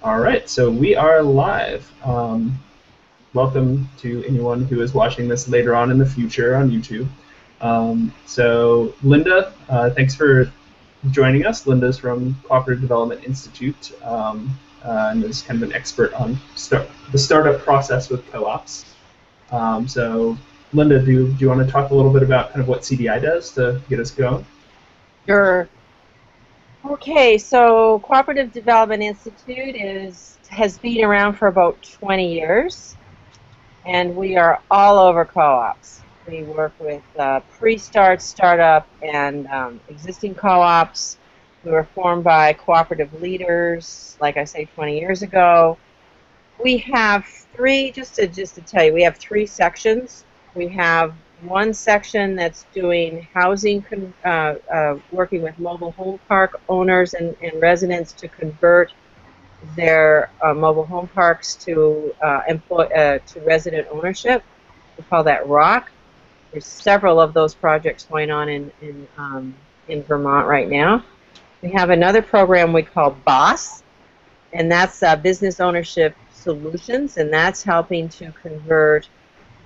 All right, so we are live. Welcome to anyone who is watching this later on in the future on YouTube. So, Lynda, thanks for joining us. Lynda's from Cooperative Development Institute and is kind of an expert on the startup process with co-ops. So, Lynda, do you want to talk a little bit about kind of what CDI does to get us going? Sure. Okay, so Cooperative Development Institute has been around for about 20 years, and we are all over co-ops. We work with pre-start, startup, and existing co-ops. We were formed by cooperative leaders, like I say, 20 years ago. We have just to tell you, we have three sections. We have one section that's doing housing, working with mobile home park owners and residents to convert their mobile home parks to resident ownership. We call that ROC. There's several of those projects going on in Vermont right now. We have another program we call BOSS, and that's Business Ownership Solutions, and that's helping to convert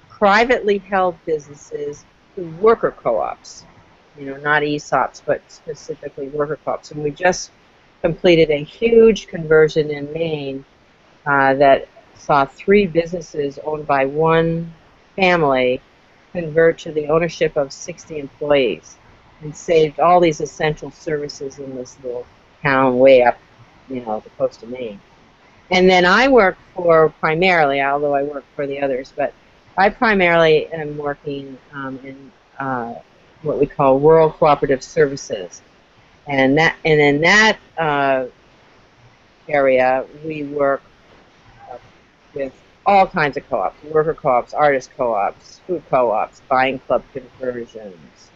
privately held businesses to worker co-ops, not ESOPs, but specifically worker co-ops. And we just completed a huge conversion in Maine that saw 3 businesses owned by one family convert to the ownership of 60 employees and saved all these essential services in this little town way up, the coast of Maine. And then I work primarily, although I work for the others, but I primarily am working in what we call rural cooperative services, and in that area we work with all kinds of co-ops: worker co-ops, artist co-ops, food co-ops, buying club conversions,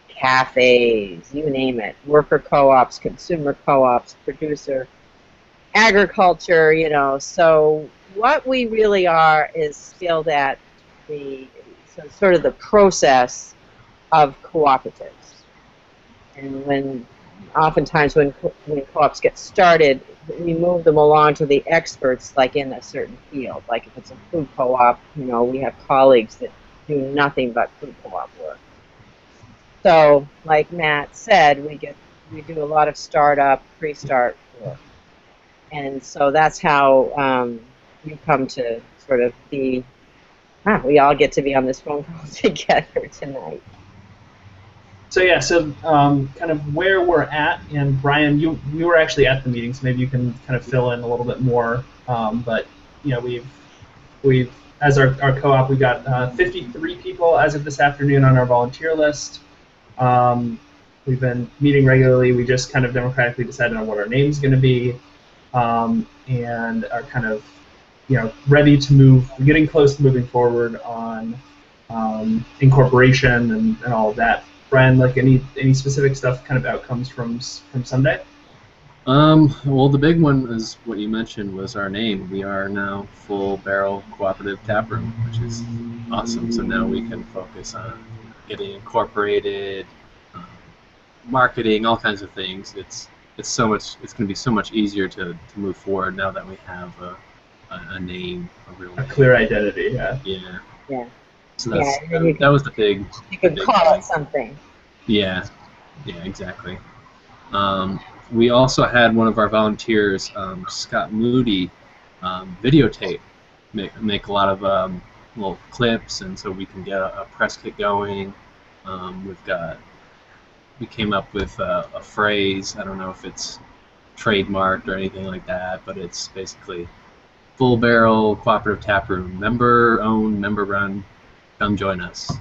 cafes, you name it. Worker co-ops, consumer co-ops, producer, agriculture, So what we really are is skilled at sort of the process of cooperatives. And oftentimes when co-ops get started, we move them along to the experts, like in a certain field. Like if it's a food co-op, we have colleagues that do nothing but food co-op work. So, like Matt said, we do a lot of startup, pre-start work. And so that's how you come to sort of be, we all get to be on this phone call together tonight. So yeah, kind of where we're at, and Brian, you were actually at the meeting, so maybe you can kind of fill in a little bit more. But we've as our co-op, we got 53 people as of this afternoon on our volunteer list. We've been meeting regularly. We just kind of democratically decided on what our name's going to be. And are kind of, ready to move, getting close to moving forward on incorporation and all of that. Brian, like any specific stuff, kind of outcomes from Sunday? Well, the big one is what you mentioned was our name. We are now Full Barrel Cooperative Taproom, which is awesome. So now we can focus on getting incorporated, marketing, all kinds of things. It's going to be so much easier to move forward now that we have a name, a real name. Clear identity. Yeah. Yeah. So that was the big. You could call it something. Yeah. Yeah. Exactly. We also had one of our volunteers, Scott Moody, videotape, make a lot of little clips, and so we can get a press kit going. We came up with a phrase. I don't know if it's trademarked or anything like that, but it's basically Full Barrel Cooperative Taproom, member-owned, member-run. Come join us.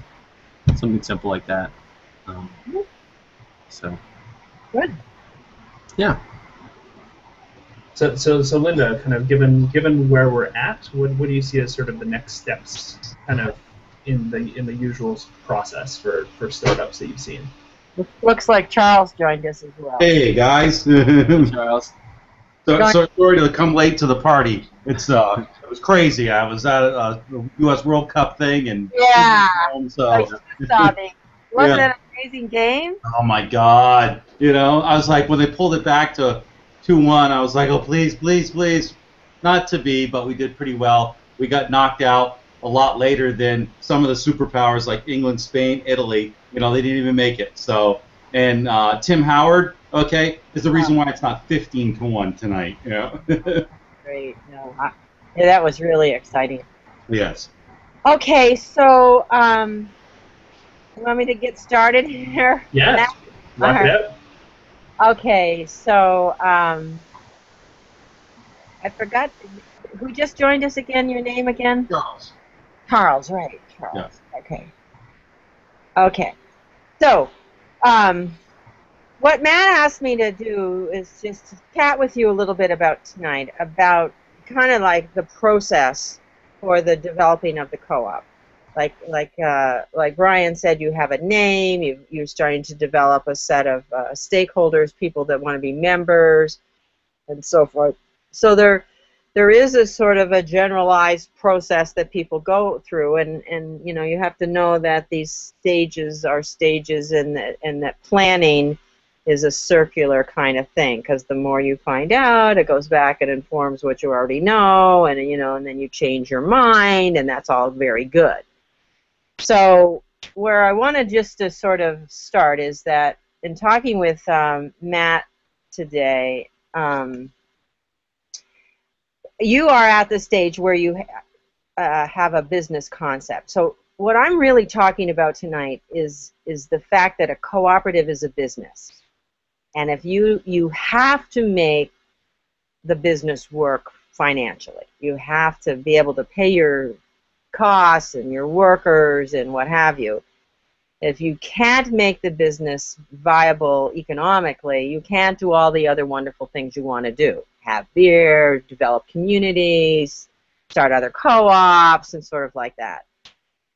Something simple like that. So. Good. Yeah. So Lynda, kind of given where we're at, what do you see as sort of the next steps, kind of in the usual process for startups that you've seen? Looks like Charles joined us as well. Hey guys. Hey, Charles. So sorry to come late to the party. It was crazy. I was at a U.S. World Cup thing and Wasn't it an amazing game? Oh my God! I was like, when they pulled it back to 2-1. I was like, oh, please, please, please, not to be, but we did pretty well. We got knocked out a lot later than some of the superpowers like England, Spain, Italy. They didn't even make it. So, and Tim Howard, okay, is the reason why it's not 15-1 tonight. Great. No, yeah, that was really exciting. Yes. Okay, so you want me to get started here? Yeah, rock it out. Okay, so I forgot who just joined us again. Your name again? Charles. Charles, right? Charles. Yes. Okay. Okay. So, what Matt asked me to do is just to chat with you a little bit about tonight, about kind of like the process for the developing of the co-op. Like Brian said, you have a name, you're starting to develop a set of stakeholders, people that want to be members, and so forth. So there is a sort of a generalized process that people go through, and you have to know that these stages are stages, and that planning is a circular kind of thing, because the more you find out, it goes back and informs what you already know, and and then you change your mind, and that's all very good. So where I wanted just to sort of start is that in talking with Matt today, you are at the stage where you have a business concept. So what I'm really talking about tonight is the fact that a cooperative is a business. And if you have to make the business work financially. You have to be able to pay your costs and your workers and what have you. If you can't make the business viable economically, you can't do all the other wonderful things you want to do. Have beer, develop communities, start other co-ops, and sort of like that.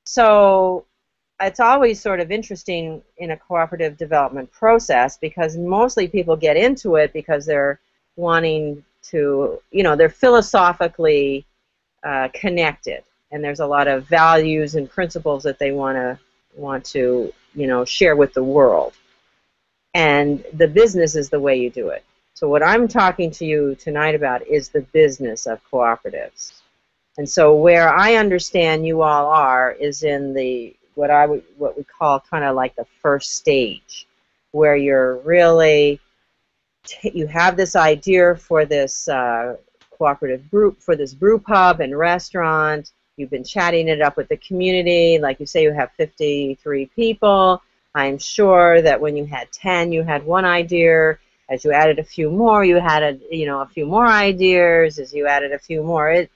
So it's always sort of interesting in a cooperative development process, because mostly people get into it because they're wanting to, they're philosophically connected, and there's a lot of values and principles that they want to share with the world. And the business is the way you do it. So what I'm talking to you tonight about is the business of cooperatives. And so where I understand you all are is in the what we call kind of like the first stage, where you're really you have this idea for this cooperative group, for this brew pub and restaurant. You've been chatting it up with the community. Like you say, you have 53 people. I'm sure that when you had 10, you had one idea. As you added a few more, you had a few more ideas. As you added a few more,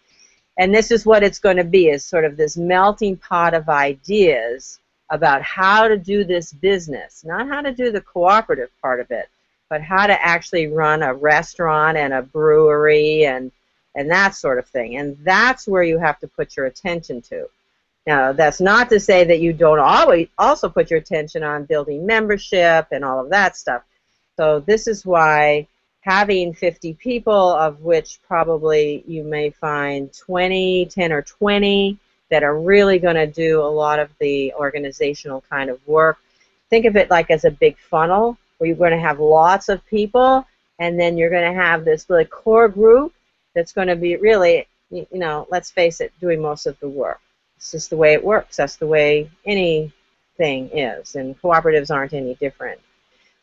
and this is what it's going to be, is sort of this melting pot of ideas about how to do this business, not how to do the cooperative part of it, but how to actually run a restaurant and a brewery and that sort of thing. And that's where you have to put your attention to. Now, that's not to say that you don't always also put your attention on building membership and all of that stuff. So this is why having 50 people, of which probably you may find 10 or 20 that are really going to do a lot of the organizational kind of work. Think of it like as a big funnel, where you're going to have lots of people, and then you're going to have this really core group that's going to be really, let's face it, doing most of the work. It's just the way it works. That's the way anything is, and cooperatives aren't any different.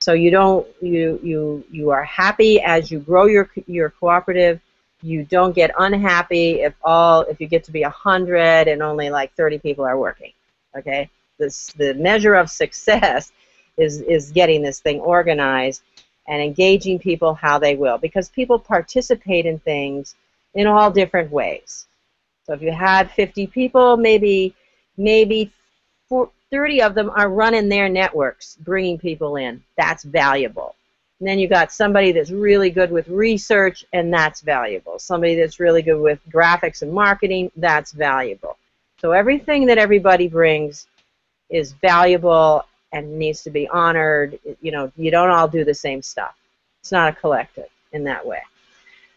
So you are happy as you grow your cooperative. You don't get unhappy if you get to be 100 and only like 30 people are working. Okay, the measure of success is getting this thing organized and engaging people how they will, because people participate in things in all different ways. So if you had 50 people, maybe 30 of them are running their networks, bringing people in. That's valuable. And then you got somebody that's really good with research, and that's valuable. Somebody that's really good with graphics and marketing, that's valuable. So everything that everybody brings is valuable and needs to be honored. You don't all do the same stuff. It's not a collective in that way.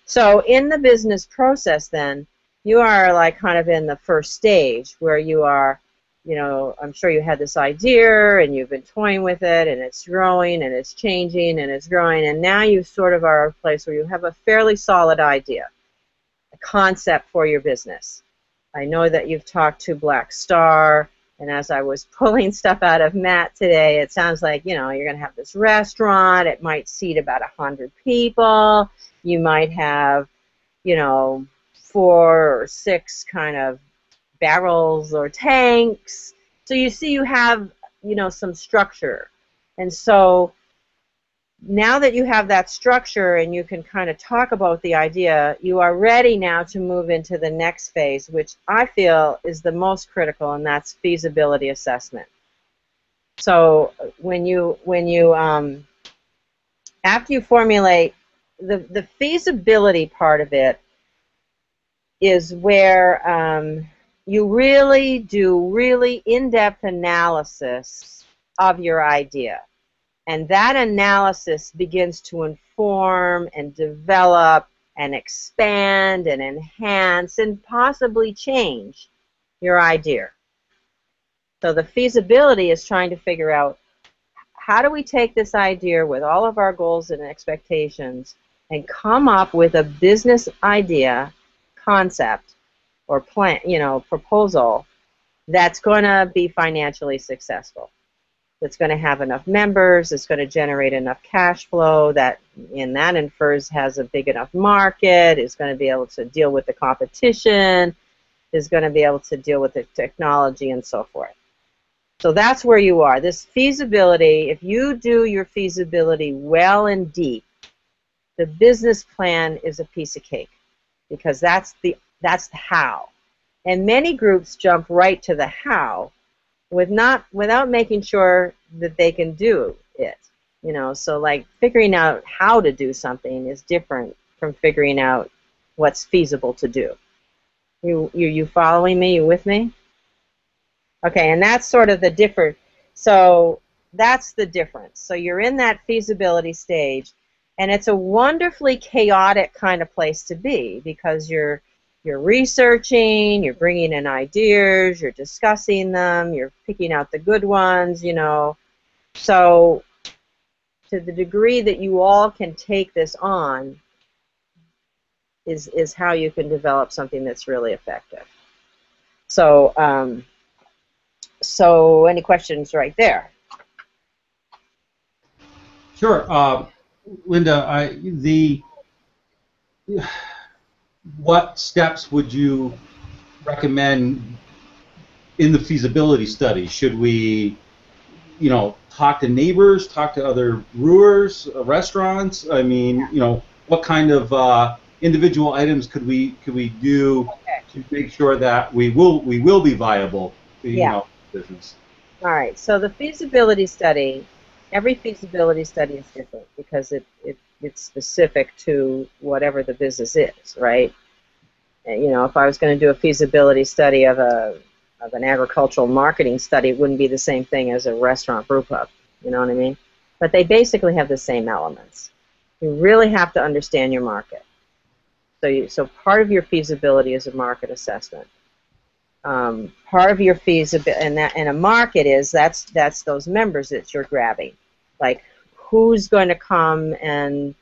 So in the business process then, you are like kind of in the first stage, where you are you know, I'm sure you had this idea and you've been toying with it and it's growing and it's changing and it's growing, and now you sort of are at a place where you have a fairly solid idea, a concept for your business. I know that you've talked to Black Star, and as I was pulling stuff out of Matt today, it sounds like, you know, you're going to have this restaurant. It might seat about 100 people. You might have, you know, 4 or 6 kind of barrels or tanks. So you see you have, you know, some structure. And so now that you have that structure and you can kind of talk about the idea, you are ready now to move into the next phase, which I feel is the most critical, and that's feasibility assessment. So after you formulate the feasibility part of it is where you really do really in-depth analysis of your idea. And that analysis begins to inform and develop and expand and enhance and possibly change your idea. So the feasibility is trying to figure out, how do we take this idea with all of our goals and expectations and come up with a business idea, concept, or plan, you know, proposal that's going to be financially successful. It's going to have enough members, it's going to generate enough cash flow that infers has a big enough market, it's going to be able to deal with the competition, is going to be able to deal with the technology and so forth. So that's where you are. This feasibility, if you do your feasibility well and deep, the business plan is a piece of cake, because that's the how. And many groups jump right to the how, without making sure that they can do it, you know. So like figuring out how to do something is different from figuring out what's feasible to do. You following me? You with me? Okay, and that's sort of the difference. So that's the difference. So you're in that feasibility stage, and it's a wonderfully chaotic kind of place to be, because you're researching, you're bringing in ideas, you're discussing them, you're picking out the good ones, you know. So to the degree that you all can take this on is how you can develop something that's really effective. So, so any questions right there? Sure. Lynda, what steps would you recommend in the feasibility study? Should we, you know, talk to neighbors, talk to other brewers, restaurants? I mean, you know, what kind of individual items could we do to make sure that we will be viable, you know, business? All right. So the feasibility study, every feasibility study is different, because it's specific to whatever the business is, right? And, you know, if I was going to do a feasibility study of an agricultural marketing study, it wouldn't be the same thing as a restaurant brew pub. You know what I mean? But they basically have the same elements. You really have to understand your market. So part of your feasibility is a market assessment. Part of your feasibility, and a market is that's those members that you're grabbing. Like, who's going to come and,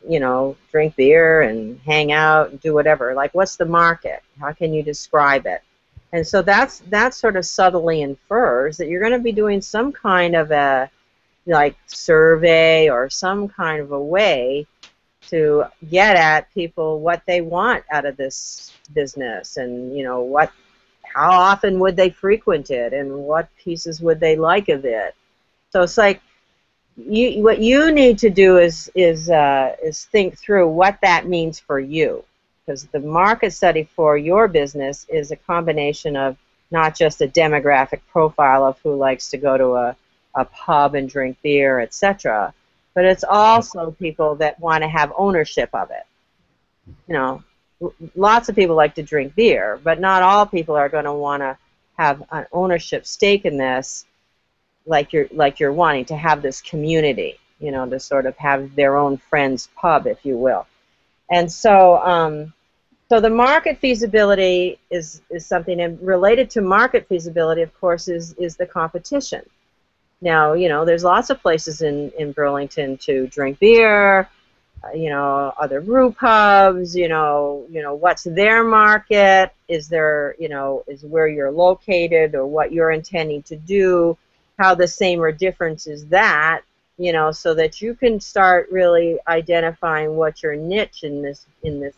you know, drink beer and hang out and do whatever? Like, what's the market? How can you describe it? And so that sort of subtly infers that you're going to be doing some kind of a, like, survey or some kind of a way to get at people what they want out of this business, and, you know, how often would they frequent it, and what pieces would they like of it. So it's like, what you need to do is think through what that means for you, because the market study for your business is a combination of not just a demographic profile of who likes to go to a pub and drink beer, etc., but it's also people that want to have ownership of it. You know, lots of people like to drink beer, but not all people are going to want to have an ownership stake in this, like you're wanting to have this community, you know, to sort of have their own friend's pub, if you will. And so So the market feasibility is something, and related to market feasibility, of course, is the competition. Now, there's lots of places in Burlington to drink beer, other brew pubs, what's their market, is there, is where you're located or what you're intending to do, how the same or difference is that, so that you can start really identifying what your niche in this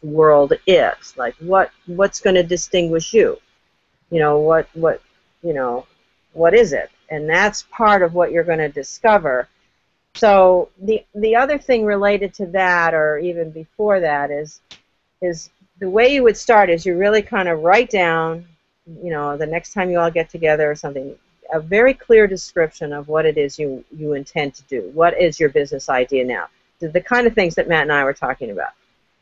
world is. Like what's going to distinguish you? What is it? And that's part of what you're going to discover. So the other thing related to that, or even before that, is the way you would start is you really kind of write down, the next time you all get together or something, a very clear description of what it is you intend to do. What is your business idea now? The kind of things that Matt and I were talking about.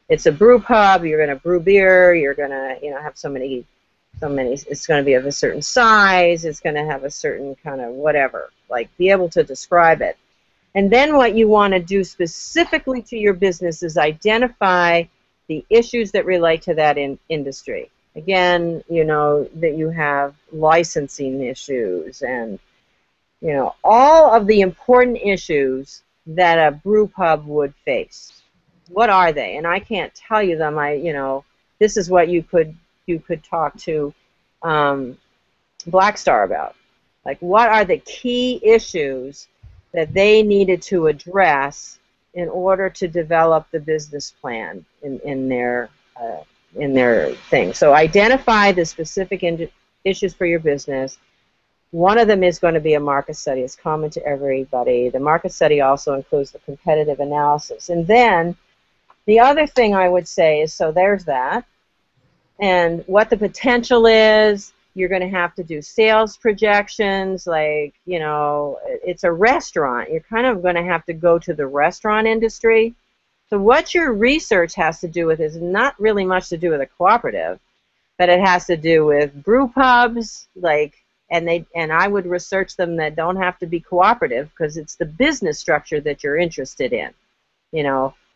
It's a brew pub. You're going to brew beer. You're going to have so many. It's going to be of a certain size. It's going to have a certain kind of whatever. Like, be able to describe it. And then what you want to do specifically to your business is identify the issues that relate to that industry. Again, that you have licensing issues and, all of the important issues that a brew pub would face. What are they? And I can't tell you them. This is what you could talk to Black Star about. Like, what are the key issues that they needed to address in order to develop the business plan in their thing. So identify the specific issues for your business. One of them is going to be a market study. It's common to everybody. The market study also includes the competitive analysis. And then the other thing I would say is, so there's that. And what the potential is, you're going to have to do sales projections, like, it's a restaurant. You're kind of going to have to go to the restaurant industry. So what your research has to do with is not really much to do with a cooperative, but it has to do with brew pubs, and I would research them that don't have to be cooperative, because it's the business structure that you're interested in.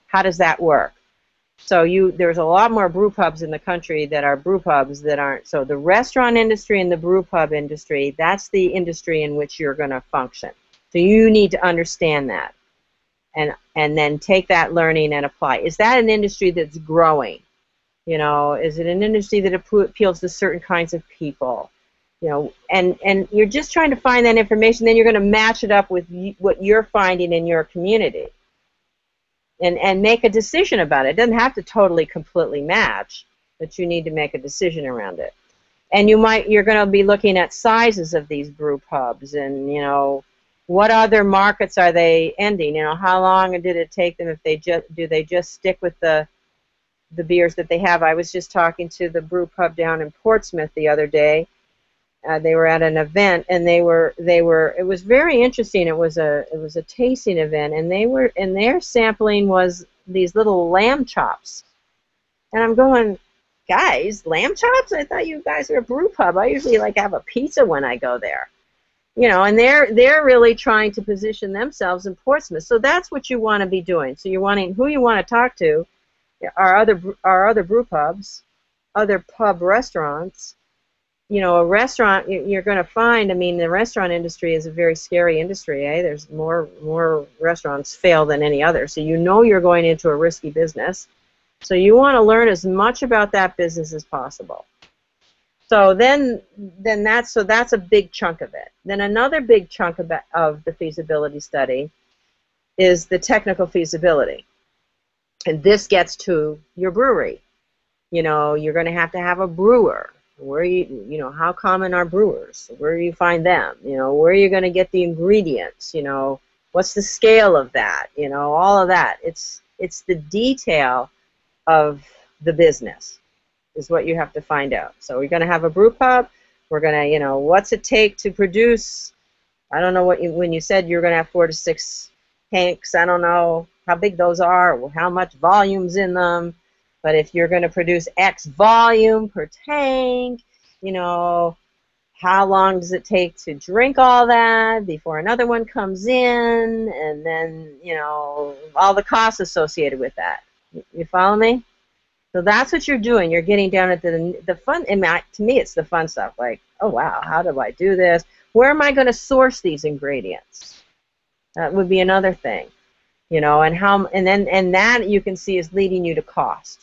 How does that work? So there's a lot more brew pubs in the country that are brew pubs that aren't. So the restaurant industry and the brew pub industry, that's the industry in which you're going to function. So you need to understand that, and then take that learning and apply. Is that an industry that's growing? Is it an industry that appeals to certain kinds of people? And you're just trying to find that information. Then you're going to match it up with what you're finding in your community. And make a decision about it. It doesn't have to totally, completely match, but you need to make a decision around it. And you're going to be looking at sizes of these brew pubs, and what other markets are they ending? How long did it take them? Do they just stick with the beers that they have? I was just talking to the brew pub down in Portsmouth the other day. They were at an event, and it was very interesting. It was a tasting event, and their sampling was these little lamb chops. And I'm going, guys, lamb chops? I thought you guys were a brew pub. I usually have a pizza when I go there. And they're really trying to position themselves in Portsmouth. So that's what you want to be doing. So who you want to talk to are other brew pubs, other pub restaurants. A restaurant, you're going to find, the restaurant industry is a very scary industry, eh? There's more restaurants fail than any other. So you're going into a risky business. So you want to learn as much about that business as possible. So then that's a big chunk of it. Then another big chunk of the feasibility study is the technical feasibility. And this gets to your brewery. You're going to have a brewer. How common are brewers? Where do you find them? Where are you going to get the ingredients? What's the scale of that? All of that. It's the detail of the business is what you have to find out. So we're going to have a brew pub. We're going to, what's it take to produce? I don't know when you said you're going to have 4 to 6 tanks. I don't know how big those are, or how much volume's in them. But if you're going to produce X volume per tank, how long does it take to drink all that before another one comes in? And then, all the costs associated with that. You follow me? So that's what you're doing. You're getting down at the fun. And to me, it's the fun stuff. Like, oh wow, how do I do this? Where am I going to source these ingredients? That would be another thing, you know. And that you can see is leading you to cost.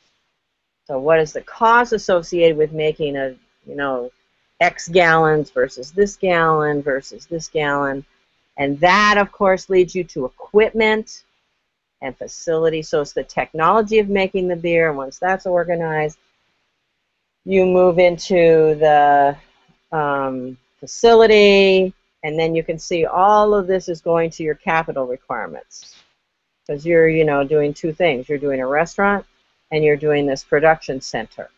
So what is the cost associated with making a, you know, X gallons versus this gallon versus this gallon, and that of course leads you to equipment and facility. So it's the technology of making the beer, and once that's organized, you move into the facility, and then you can see all of this is going to your capital requirements, because you're, you know, doing two things. You're doing a restaurant and you're doing this production center.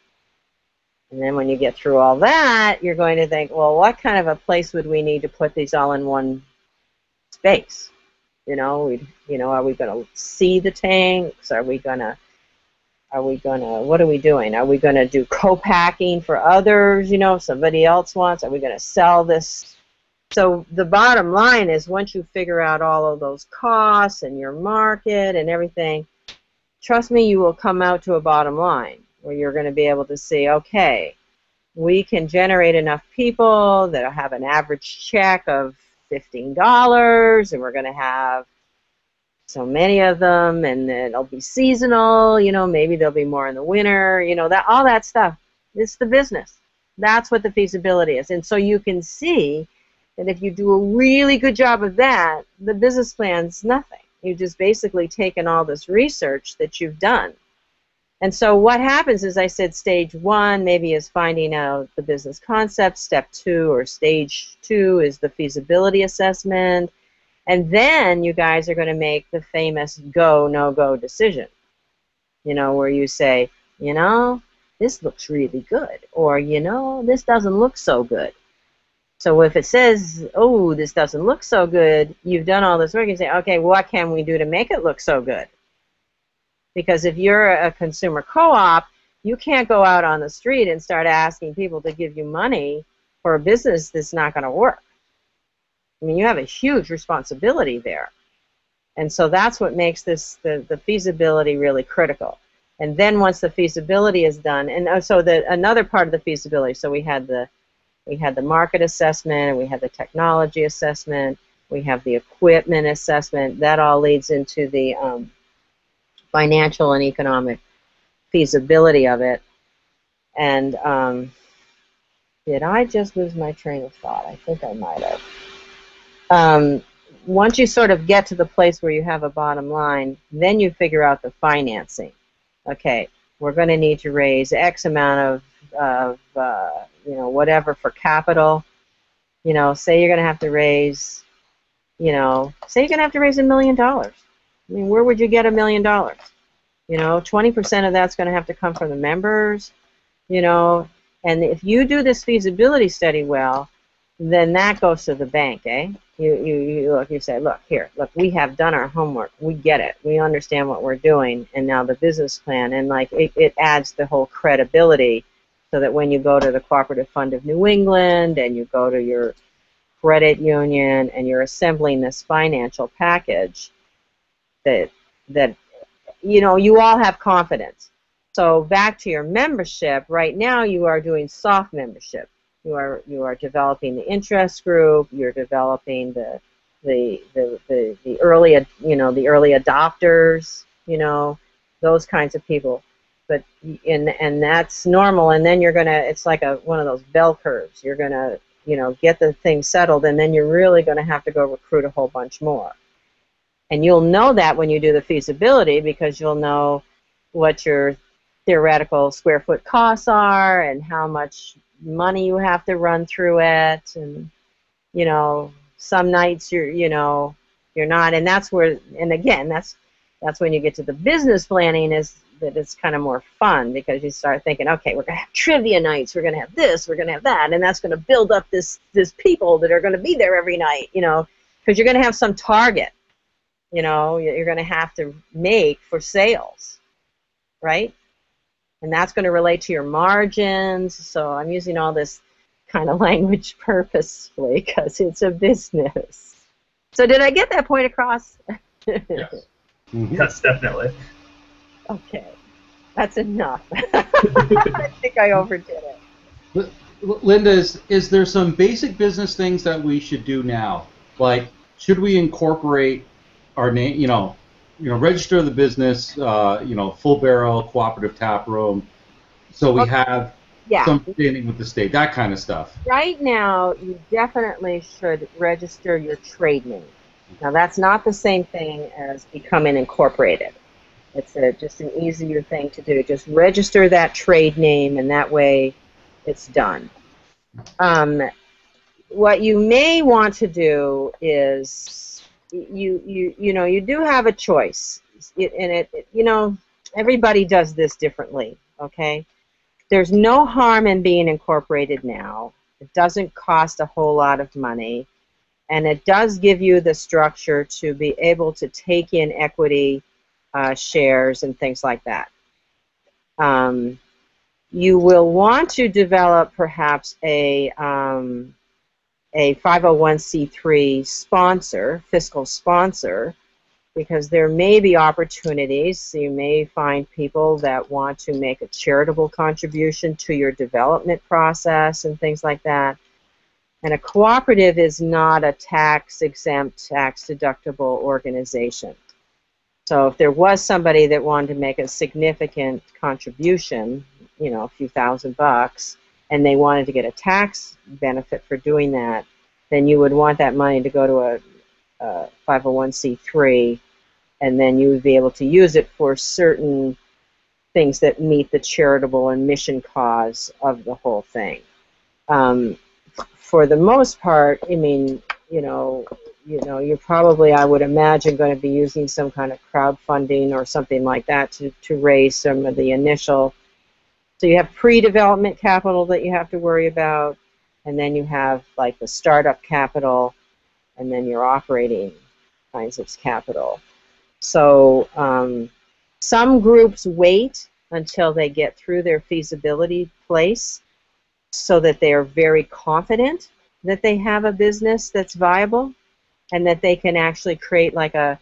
And then when you get through all that, you're going to think, well, what kind of a place would we need to put these all in one space? You know, are we going to see the tanks? What are we doing? Are we going to do co-packing for others, you know, if somebody else wants? Are we going to sell this? So the bottom line is, once you figure out all of those costs and your market and everything, trust me, you will come out to a bottom line where you're going to be able to see, okay, we can generate enough people that have an average check of $15, and we're going to have so many of them, and it'll be seasonal, you know, maybe there'll be more in the winter, you know, that all that stuff. It's the business. That's what the feasibility is. And so you can see that if you do a really good job of that, the business plan's nothing. You've just basically taken all this research that you've done. And so what happens is, I said, stage one maybe is finding out the business concept. Step two, or stage two, is the feasibility assessment. And then you guys are going to make the famous go, no-go decision, you know, where you say, you know, this looks really good, or, you know, this doesn't look so good. So if it says, oh, this doesn't look so good, you've done all this work. You say, okay, what can we do to make it look so good? Because if you're a consumer co-op, you can't go out on the street and start asking people to give you money for a business that's not going to work. I mean, you have a huge responsibility there. And so that's what makes this the feasibility really critical. And then once the feasibility is done, and so another part of the feasibility, so we had the market assessment, and we had the technology assessment, we have the equipment assessment. That all leads into the financial and economic feasibility of it. And did I just lose my train of thought? I think I might have. Once you sort of get to the place where you have a bottom line, then you figure out the financing. Okay, we're going to need to raise X amount of you know, whatever for capital. You know, say you're going to have to raise, you know, say you're going to have to raise $1 million. I mean, where would you get $1 million? You know, 20% of that's going to have to come from the members, you know, and if you do this feasibility study well, then that goes to the bank, eh? You look, you say, look, here, look, we have done our homework, we get it, we understand what we're doing, and now the business plan, and like it adds the whole credibility, so that when you go to the Cooperative Fund of New England and you go to your credit union and you're assembling this financial package, that you know, you all have confidence. So back to your membership, right now you are doing soft membership. You are developing the interest group. You're developing the early, you know, the early adopters, you know, those kinds of people. But and that's normal. And then you're gonna, it's like one of those bell curves. You're gonna, you know, get the thing settled, and then you're really gonna have to go recruit a whole bunch more. And you'll know that when you do the feasibility, because you'll know what your theoretical square foot costs are and how much money you have to run through it, and you know, some nights you're not, and that's where, and again, that's when you get to the business planning, is that it's kind of more fun, because you start thinking, okay, we're gonna have trivia nights, we're gonna have this, we're gonna have that, and that's gonna build up this people that are gonna be there every night, you know, because you're gonna have some target, you know, you're gonna have to make for sales, right? And that's going to relate to your margins. So I'm using all this kind of language purposefully because it's a business. So did I get that point across? Yes. Yes, definitely. Okay. That's enough. I think I overdid it. Lynda, is there some basic business things that we should do now? Like, should we incorporate our name? Register the business. Full Barrel Cooperative Taproom, so we have some standing with the state. That kind of stuff. Right now, you definitely should register your trade name. Now, that's not the same thing as becoming incorporated. It's just an easier thing to do. Just register that trade name, and that way it's done. What you may want to do is you do have a choice, everybody does this differently. Okay, there's no harm in being incorporated now. It doesn't cost a whole lot of money, and it does give you the structure to be able to take in equity shares and things like that. You will want to develop perhaps a 501c3 sponsor, fiscal sponsor, because there may be opportunities. You may find people that want to make a charitable contribution to your development process and things like that. And a cooperative is not a tax-exempt, tax-deductible organization. So if there was somebody that wanted to make a significant contribution, a few $1,000, and they wanted to get a tax benefit for doing that, then you would want that money to go to a 501c3, and then you would be able to use it for certain things that meet the charitable and mission cause of the whole thing. For the most part, you're probably, I would imagine, going to be using some kind of crowdfunding or something like that to raise some of the initial. So you have pre-development capital that you have to worry about, and then you have like the startup capital, and then your operating kinds of capital. So some groups wait until they get through their feasibility place so that they are very confident that they have a business that's viable, and that they can actually create like a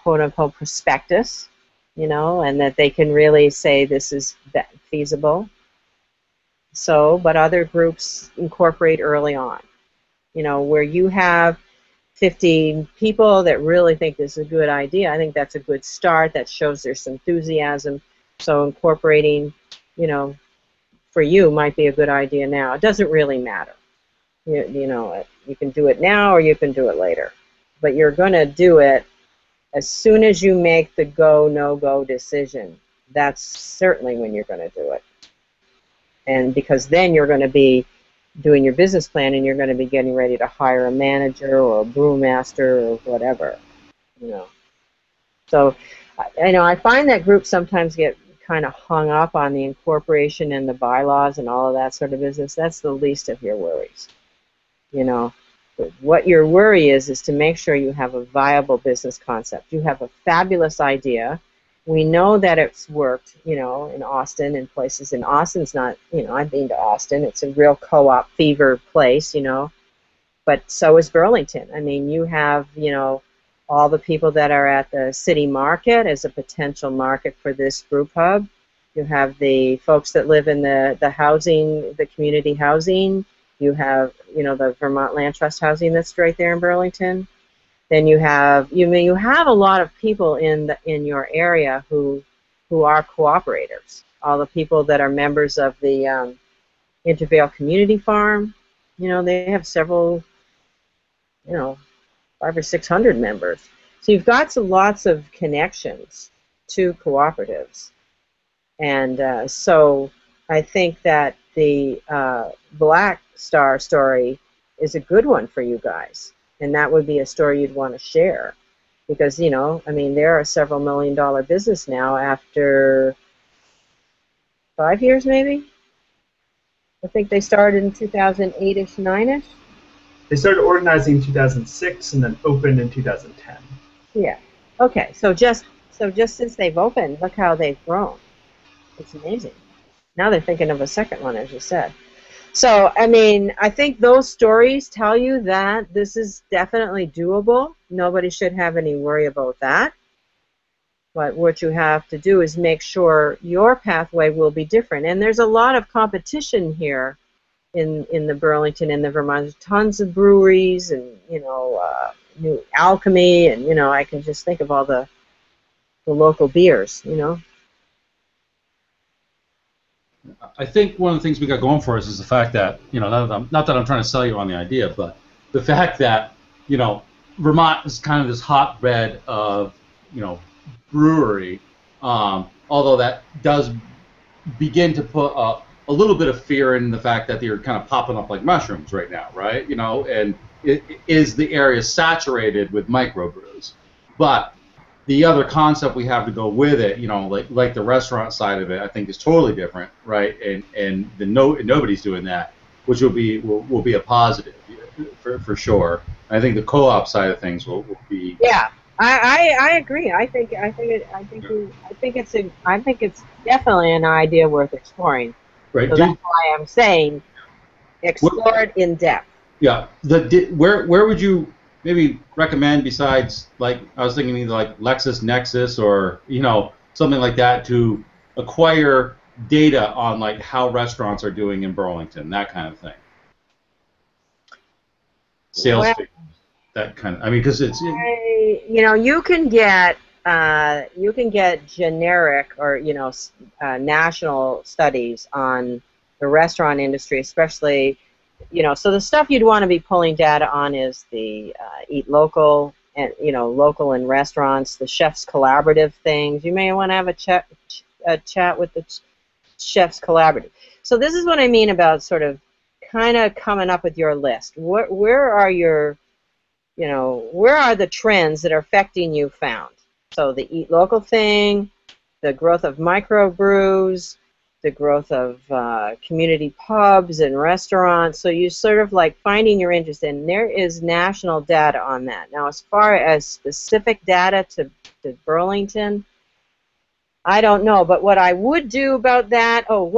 quote-unquote prospectus, and that they can really say this is feasible. So, but other groups incorporate early on, where you have 50 people that really think this is a good idea. I think that's a good start. That shows there's enthusiasm. So incorporating, for you might be a good idea now. It doesn't really matter. You can do it now or you can do it later. But you're going to do it as soon as you make the go, no-go decision. That's certainly when you're going to do it. And because then you're going to be doing your business plan, and you're going to be getting ready to hire a manager or a brewmaster or whatever. So, I find that groups sometimes get kind of hung up on the incorporation and the bylaws and all of that sort of business. That's the least of your worries. But what your worry is to make sure you have a viable business concept. You have a fabulous idea. We know that it's worked, in Austin and places. And Austin's not, I've been to Austin. It's a real co-op fever place, But so is Burlington. I mean, you have, all the people that are at the city market as a potential market for this brew pub. You have the folks that live in the housing, the community housing. You have, the Vermont Land Trust housing that's right there in Burlington. Then you have, you have a lot of people in your area who are cooperators. All the people that are members of the Intervale Community Farm, they have several, 500 or 600 members. So you've got lots of connections to cooperatives. And so I think that the Black Star story is a good one for you guys. And that would be a story you'd want to share. Because, they're a several $million business now after 5 years maybe? I think they started in 2008-ish, 9-ish? They started organizing in 2006 and then opened in 2010. Yeah. Okay. So just since they've opened, look how they've grown. It's amazing. Now they're thinking of a second one, as you said. So, I think those stories tell you that this is definitely doable. Nobody should have any worry about that. But what you have to do is make sure your pathway will be different. And there's a lot of competition here in the Burlington and the Vermont. There's tons of breweries and, New Alchemy, and, I can just think of all the local beers, I think one of the things we got going for us is the fact that, not that I'm trying to sell you on the idea, but the fact that, Vermont is kind of this hotbed of, brewery, although that does begin to put a little bit of fear in the fact that they're kind of popping up like mushrooms right now, right? And is the area saturated with microbrews? But the other concept we have to go with it, like the restaurant side of it, I think is totally different, right? And nobody's doing that, which will be a positive for sure. I think the co-op side of things will be. Yeah, I agree. I think it's definitely an idea worth exploring. Right. So that's why I'm saying explore it in depth. Yeah. Where would you maybe recommend, besides, like, I was thinking either like LexisNexis or something like that, to acquire data on like how restaurants are doing in Burlington, that kind of thing. Sales figures, that kind of. I mean, because it's. You can get generic or national studies on the restaurant industry, especially. So the stuff you'd want to be pulling data on is the Eat Local and local in restaurants, the Chefs Collaborative things. You may want to have a chat with the Chefs Collaborative. So this is what I mean about sort of kind of coming up with your list. Where are the trends that are affecting you found? So the Eat Local thing, the growth of microbrews, the growth of community pubs and restaurants. So you sort of like finding your interest in. There is national data on that. Now, as far as specific data to Burlington, I don't know. But what I would do about that, some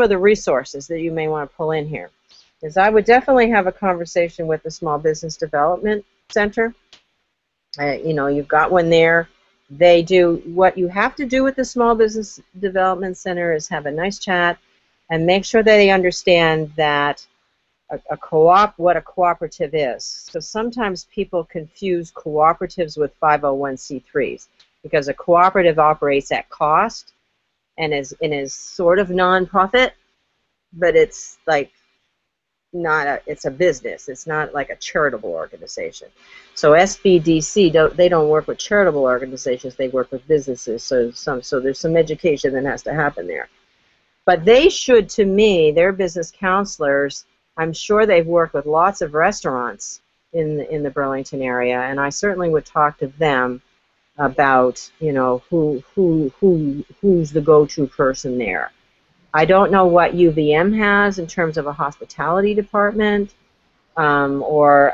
of the resources that you may want to pull in here is I would definitely have a conversation with the Small Business Development Center. You've got one there. They do what you have to do with the Small Business Development Center is have a nice chat and make sure that they understand that what a cooperative is. So sometimes people confuse cooperatives with 501c3s because a cooperative operates at cost and is sort of nonprofit, but it's like it's a business. It's not like a charitable organization. So SBDC they don't work with charitable organizations. They work with businesses. So there's some education that has to happen there. But they should, to me, their business counselors, I'm sure they've worked with lots of restaurants in the Burlington area, and I certainly would talk to them about who's the go-to person there. I don't know what UVM has in terms of a hospitality department, or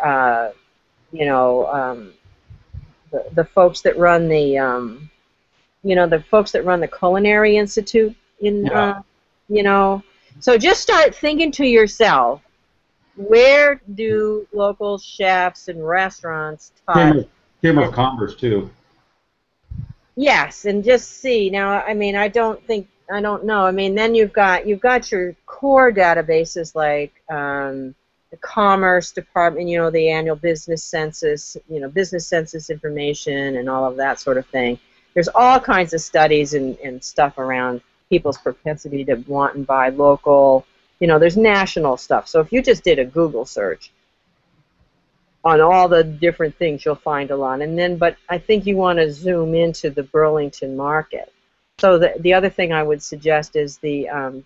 the folks that run the folks that run the Culinary Institute So just start thinking to yourself, where do local chefs and restaurants Chamber of Commerce too. Yes, and just see. Now, I mean, I don't know. I mean, then you've got your core databases like the Commerce Department, the annual business census, business census information and all of that sort of thing. There's all kinds of studies and stuff around people's propensity to want and buy local. There's national stuff. So if you just did a Google search on all the different things, you'll find a lot. But I think you want to zoom into the Burlington market. So the other thing I would suggest is the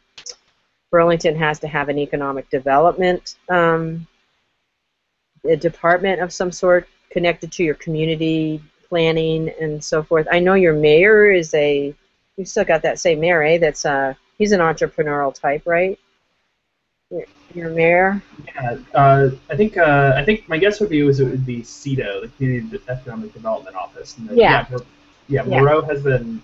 Burlington has to have an economic development a department of some sort connected to your community planning and so forth. I know your mayor you've still got that same mayor, eh? He's an entrepreneurial type, right? Your mayor? Yeah, I think my guess would be it would be CEDO, the Community Economic Development Office. And Moreau has been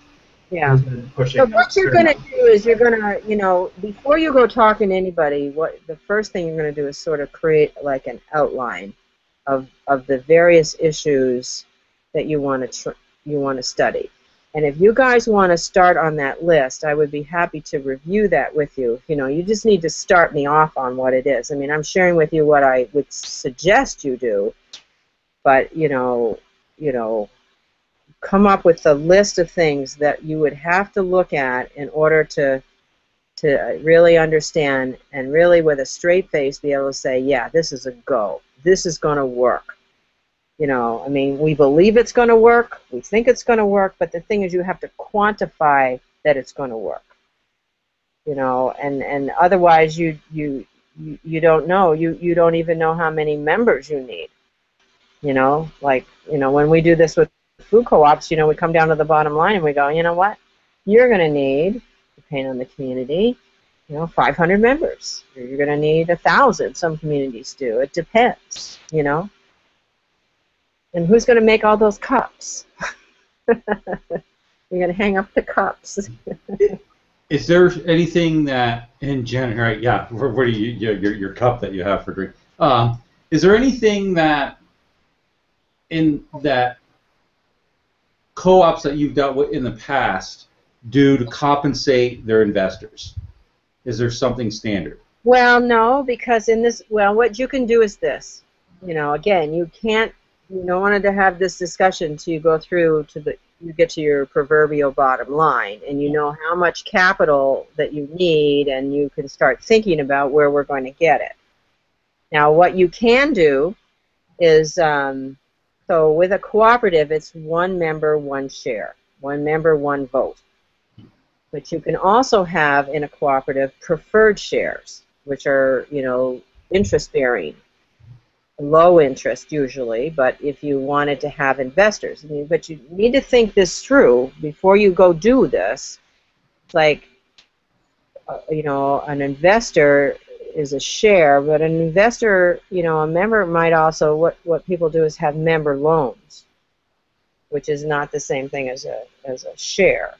pushing. So what you're going to do is you're going to, before you go talking to anybody, the first thing you're going to do is sort of create like an outline of the various issues that you want to study. And if you guys want to start on that list, I would be happy to review that with you. You know, you just need to start me off on what it is. I mean, I'm sharing with you what I would suggest you do, but you know, come up with a list of things that you would have to look at in order to really understand and really with a straight face be able to say, yeah, this is a go. This is going to work. You know, I mean, we believe it's going to work, we think it's going to work, but the thing is you have to quantify that it's going to work. You know, and otherwise you don't know. You don't even know how many members you need. You know, like, you know, when we do this with food co-ops, you know, we come down to the bottom line and we go, you know what? You're going to need, depending on the community, you know, 500 members. You're going to need 1,000. Some communities do. It depends, you know. And who's going to make all those cups? You're going to hang up the cups. Is there anything that, in general, right, yeah, where do you, your cup that you have for drink, is there anything that, in that co-ops that you've dealt with in the past do to compensate their investors? Is there something standard? Well, no, because in this, well, what you can do is this. You know, again, you can't, you don't want to have this discussion till you go through to the, you get to your proverbial bottom line, and you know how much capital that you need, and you can start thinking about where we're going to get it. Now, what you can do is, so with a cooperative, it's one member, one share, one member, one vote. But you can also have in a cooperative preferred shares, which are, you know, interest-bearing. Low interest usually, but if you wanted to have investors, but you need to think this through before you go do this. Like, you know, an investor is a share, but an investor, you know, a member might also, what people do is have member loans, which is not the same thing as a share.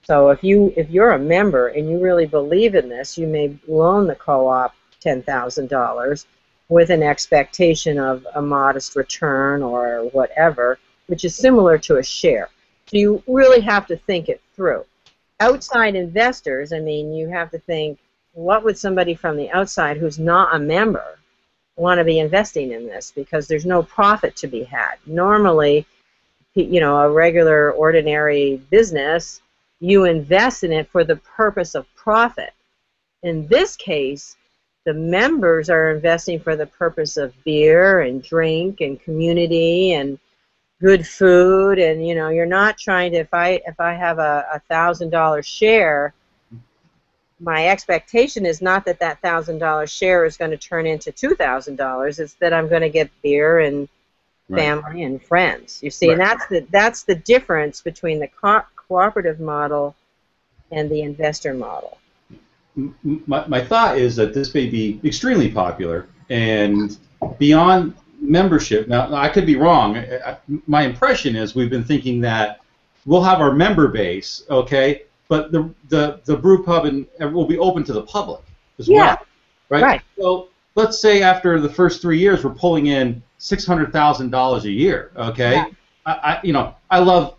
So if you're a member and you really believe in this, you may loan the co-op $10,000 with an expectation of a modest return or whatever, which is similar to a share. So you really have to think it through. Outside investors, I mean, you have to think, what would somebody from the outside who's not a member want to be investing in this? Because there's no profit to be had. Normally, you know, a regular, ordinary business, you invest in it for the purpose of profit. In this case, the members are investing for the purpose of beer and drink and community and good food, and you know, you're not trying to, if I have a $1,000 share, my expectation is not that that $1,000 share is going to turn into $2,000. It's that I'm going to get beer and family and friends. You see, and that's the difference between the cooperative model and the investor model. My thought is that this may be extremely popular, and beyond membership, now I could be wrong, my impression is we've been thinking that we'll have our member base, okay, but the brew pub will be open to the public as well, right? So let's say after the first 3 years we're pulling in $600,000 a year, okay? You know, I love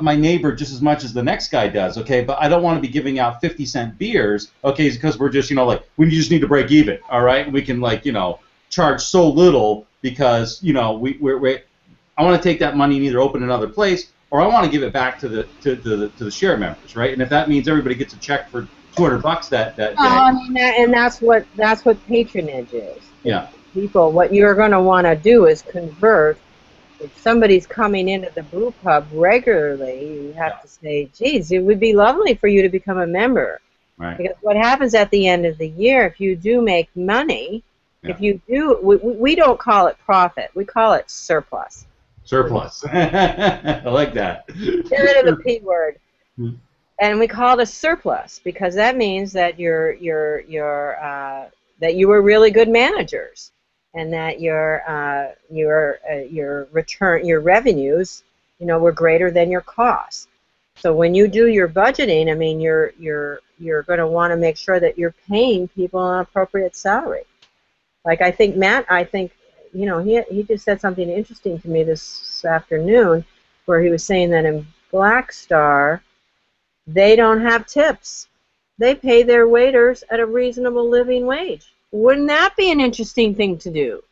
my neighbor just as much as the next guy does, okay? But I don't want to be giving out 50-cent beers, okay? Because we're just, you know, like, we just need to break even, all right? And we can, like, you know, charge so little because, you know, I want to take that money and either open another place or I want to give it back to the share members, right? And if that means everybody gets a check for $200 that day. I mean, and that's what patronage is. Yeah. People, what you're going to want to do is convert. If somebody's coming into the brew pub regularly, you have to say, geez, it would be lovely for you to become a member. Right. Because what happens at the end of the year, if you do make money, if you do, we don't call it profit, we call it surplus. Surplus. I like that. Get rid of the P word. And we call it a surplus because that means that that you were really good managers. And that your return, your revenues, you know, were greater than your costs. So when you do your budgeting, I mean, you're going to want to make sure that you're paying people an appropriate salary. Like I think Matt, you know, he just said something interesting to me this afternoon. where he was saying that in Black Star, they don't have tips. They pay their waiters at a reasonable living wage. Wouldn't that be an interesting thing to do?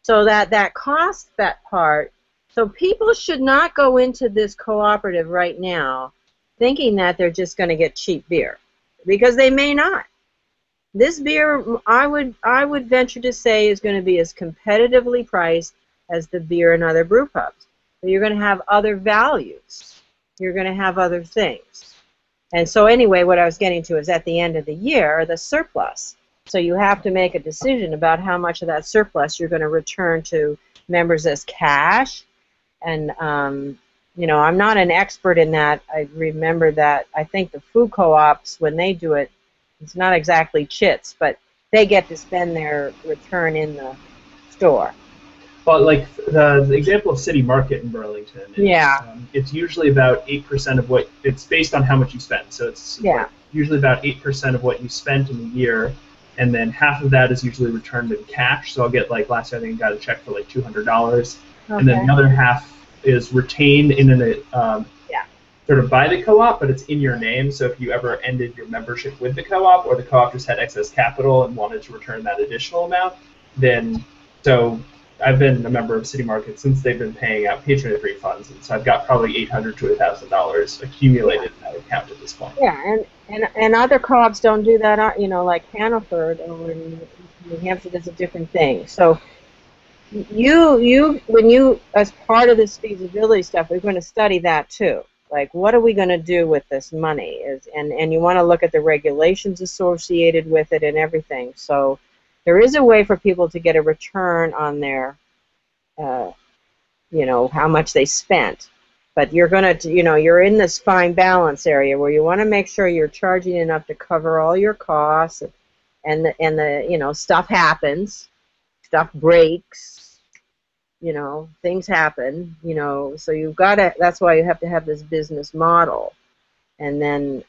So that cost that part. So people should not go into this cooperative right now thinking that they're just going to get cheap beer, because they may not. This beer, I would venture to say, is going to be as competitively priced as the beer in other brew pubs. But you're going to have other values. You're going to have other things. And so anyway, what I was getting to is at the end of the year, the surplus. So you have to make a decision about how much of that surplus you're going to return to members as cash. And, you know, I'm not an expert in that. I remember that I think the food co-ops, when they do it, it's not exactly chits, but they get to spend their return in the store. Well, like the example of City Market in Burlington, it's usually about 8% of what, it's based on how much you spend. So it's like usually about 8% of what you spent in a year, and then half of that is usually returned in cash. So I'll get, like, last year I think I got a check for like $200, and then the other half is retained in an sort of by the co-op, but it's in your name. So if you ever ended your membership with the co-op, or the co-op just had excess capital and wanted to return that additional amount, then so I've been a member of City Market since they've been paying out patronage refunds, and so I've got probably $800 to $1,000 accumulated in that account at this point. Yeah, and other co-ops don't do that, you know, like Hannaford or New Hampshire does a different thing. So when you, as part of this feasibility stuff, we're going to study that too. Like, what are we going to do with this money? And you want to look at the regulations associated with it and everything. So there is a way for people to get a return on their, you know, how much they spent. But you're going to, you know, you're in this fine balance area where you want to make sure you're charging enough to cover all your costs, and the you know, stuff happens, stuff breaks. You know, things happen, you know, so you've got to, that's why you have to have this business model. And then,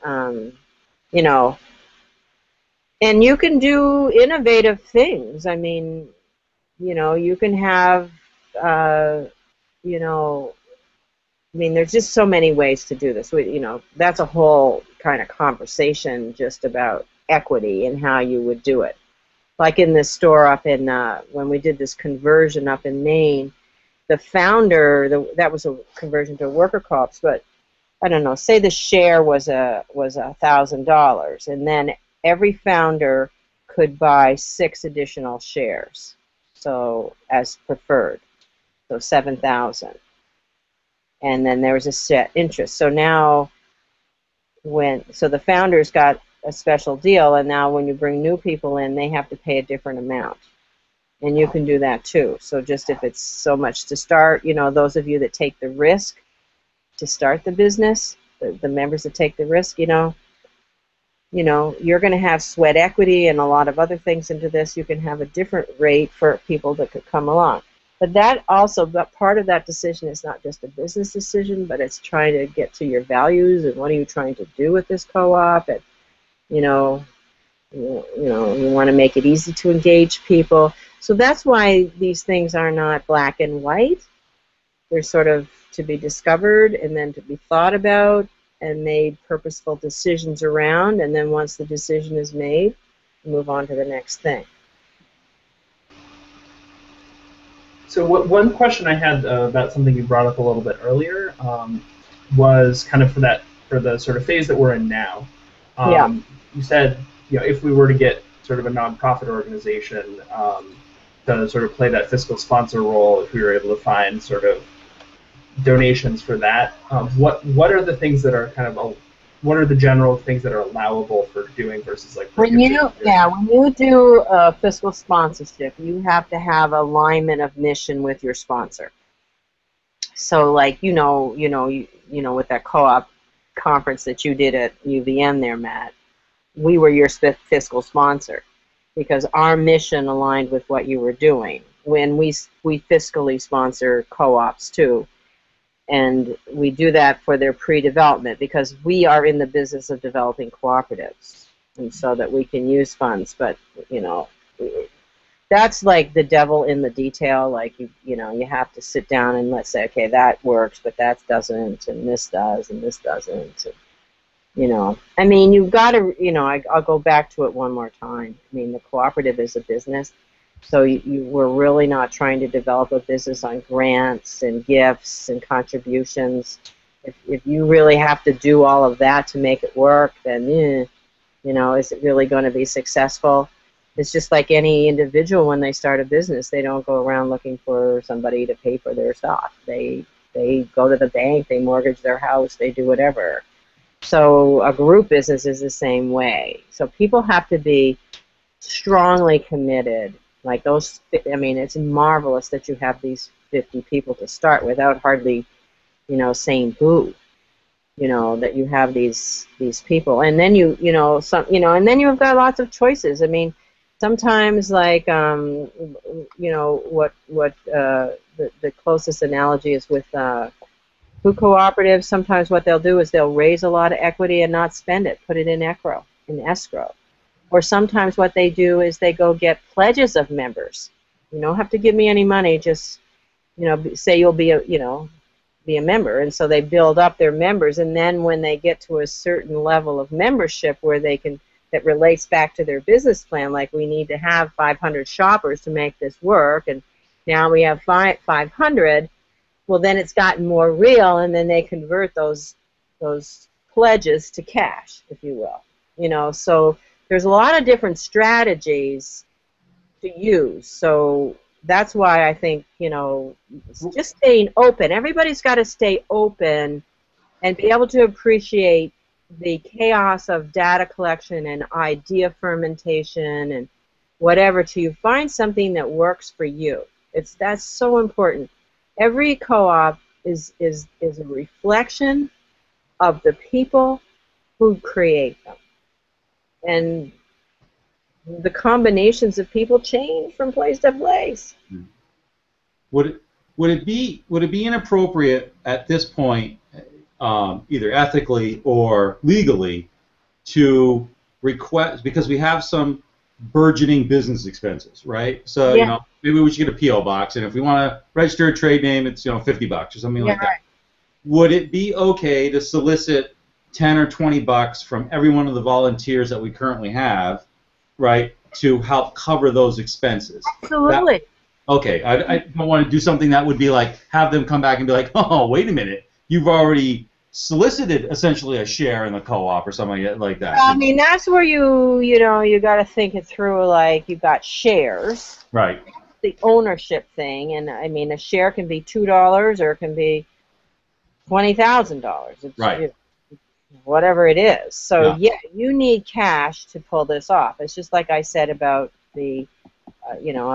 you know, and you can do innovative things. I mean, you know, you can have, you know, I mean, there's just so many ways to do this. You know, that's a whole kind of conversation just about equity and how you would do it. Like in this store up in, when we did this conversion up in Maine, the founder, that was a conversion to a worker co-ops, but I don't know, say the share was $1,000, and then every founder could buy 6 additional shares, so as preferred, so 7,000. And then there was a set interest. So now, so the founders got a special deal, and now when you bring new people in, they have to pay a different amount. And you can do that too. So just if it's so much to start, you know, those of you that take the risk to start the business, the members that take the risk, you know, you're going to have sweat equity and a lot of other things into this. You can have a different rate for people that could come along. But that also, but part of that decision is not just a business decision, but it's trying to get to your values and what are you trying to do with this co-op, and you know, you want to make it easy to engage people. So that's why these things are not black and white. They're sort of to be discovered and then to be thought about and made purposeful decisions around, and then once the decision is made, move on to the next thing. So one question I had about something you brought up a little bit earlier was kind of for the sort of phase that we're in now. You said, you know, if we were to get sort of a nonprofit organization to sort of play that fiscal sponsor role, if we were able to find sort of donations for that, what are the things that are kind of what are the general things that are allowable for doing versus like when you do fiscal sponsorship, you have to have alignment of mission with your sponsor. So like you know with that co-op conference that you did at UVM there, Matt, we were your fiscal sponsor because our mission aligned with what you were doing. When we fiscally sponsor co-ops too, and we do that for their pre-development because we are in the business of developing cooperatives, and so that we can use funds. But you know, that's like the devil in the detail. Like you know, you have to sit down and let's say, okay, that works, but that doesn't, and this does, and this doesn't. And, you know, I mean, you've got to, you know, I'll go back to it one more time. I mean, the cooperative is a business, so we're really not trying to develop a business on grants and gifts and contributions. If you really have to do all of that to make it work, then, you know, is it really going to be successful? It's just like any individual when they start a business. They don't go around looking for somebody to pay for their stuff. They go to the bank, they mortgage their house, they do whatever. So a group business is the same way. So people have to be strongly committed. Like those, I mean, it's marvelous that you have these 50 people to start without hardly, you know, saying boo. You know, that you have these people, and then you know, and then you've got lots of choices. I mean, sometimes like you know, what the closest analogy is with food cooperatives. Sometimes what they'll do is they'll raise a lot of equity and not spend it, put it in escrow. Or sometimes what they do is they go get pledges of members. You don't have to give me any money, just, you know, say you'll be a member, and so they build up their members, and then when they get to a certain level of membership where they can, that relates back to their business plan, like we need to have 500 shoppers to make this work, and now we have 500. Well, then it's gotten more real, and then they convert those pledges to cash, if you will. You know, so there's a lot of different strategies to use. So that's why I think, you know, just staying open. Everybody's got to stay open and be able to appreciate the chaos of data collection and idea fermentation and whatever till you find something that works for you. That's so important. Every co-op is a reflection of the people who create them. And the combinations of people change from place to place. Would it be inappropriate at this point, either ethically or legally, to request, because we have some burgeoning business expenses, right? So you know, maybe we should get a PO box, and if we want to register a trade name, it's, you know, $50 or something like that. Right. Would it be okay to solicit $10 or $20 from every one of the volunteers that we currently have, right, to help cover those expenses? Absolutely. Okay, I don't want to do something that would be like have them come back and be like, oh, wait a minute, you've already solicited essentially a share in the co-op or something like that. I mean, that's where you got to think it through. Like you've got shares, right? The ownership thing, and I mean, a share can be $2 or it can be $20,000. Right. You know, whatever it is. So yeah, you need cash to pull this off. It's just like I said about the, you know,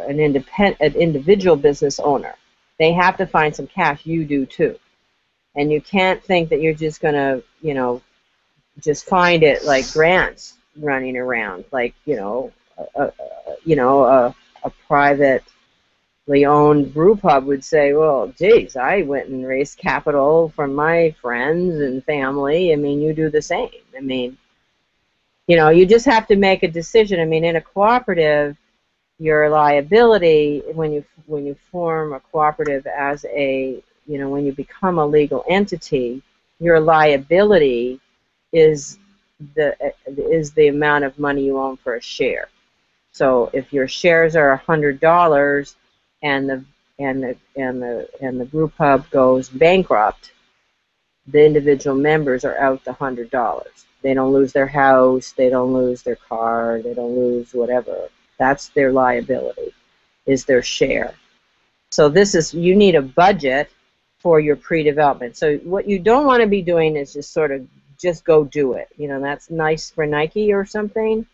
an individual business owner. They have to find some cash. You do too. And you can't think that you're just going to, you know, just find it like grants running around, like, you know, a privately owned brew pub would say, well, geez, I went and raised capital from my friends and family. I mean, you do the same. I mean, you know, you just have to make a decision. I mean, in a cooperative, your liability, when you form a cooperative as a, you know, when you become a legal entity, your liability is the amount of money you own for a share. So if your shares are $100 and the brew pub goes bankrupt, the individual members are out the $100. They don't lose their house, they don't lose their car, they don't lose whatever. That's their liability, is their share. So you need a budget for your pre-development. So what you don't want to be doing is just go do it. You know, that's nice for Nike or something,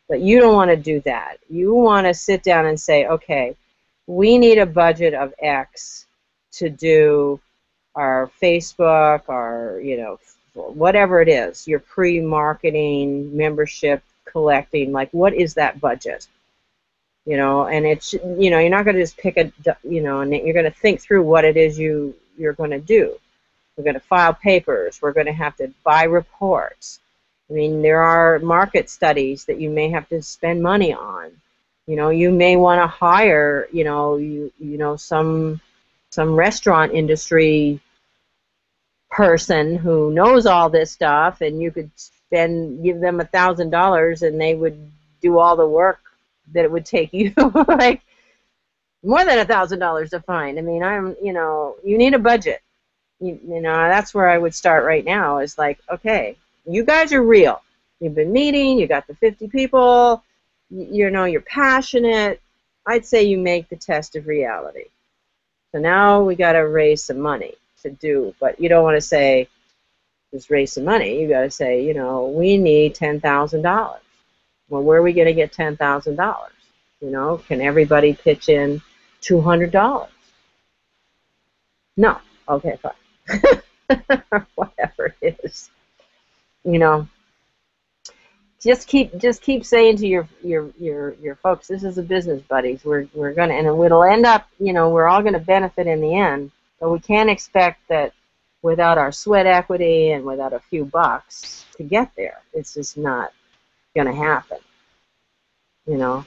but you don't want to do that. You want to sit down and say, okay, we need a budget of X to do our Facebook, our, you know, whatever it is, your pre-marketing, membership, collecting, like what is that budget? You know, and it's, you know, you're not going to just pick a, you know, and you're going to think through what it is you're going to do. We're going to file papers. We're going to have to buy reports. I mean, there are market studies that you may have to spend money on. You know, you may want to hire, you know, some restaurant industry person who knows all this stuff, and you could give them $1,000 and they would do all the work that it would take you like more than $1,000 to find. I mean, you know, you need a budget. You know, that's where I would start right now, is like, okay, you guys are real. You've been meeting, you got the 50 people, you know, you're passionate. I'd say you make the test of reality. So now we got to raise some money to do, but you don't want to say just raise some money. You got to say, you know, we need $10,000. Well, where are we going to get $10,000? You know, can everybody pitch in $200? No. Okay, fine. Whatever it is. You know, just keep saying to your folks, this is a business, buddies. We're gonna, and it'll end up, you know, we're all gonna benefit in the end. But we can't expect that without our sweat equity and without a few bucks to get there. It's just not gonna happen. You know,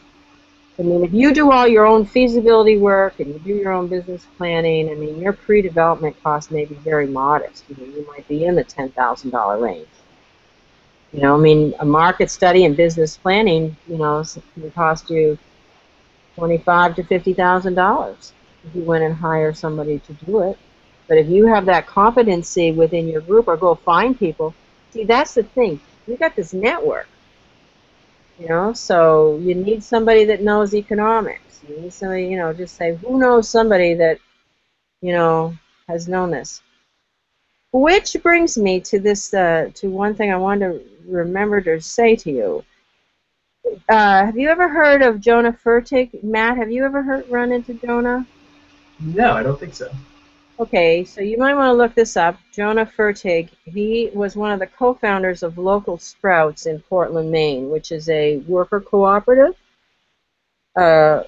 I mean, if you do all your own feasibility work and you do your own business planning, I mean, your pre-development costs may be very modest. You know, you might be in the $10,000 range. You know, I mean, a market study and business planning, you know, can cost you $25,000 to $50,000 if you went and hire somebody to do it. But if you have that competency within your group, or go find people, see, that's the thing. You got this network, you know, so you need somebody that knows economics. You need somebody, you know, just say, who knows somebody that, you know, has known this. Which brings me to this, to one thing I wanted to remember to say to you. Have you ever heard of Jonah Fertig? Matt, have you ever run into Jonah? No, I don't think so. Okay, so you might want to look this up. Jonah Fertig, he was one of the co-founders of Local Sprouts in Portland, Maine, which is a worker cooperative, a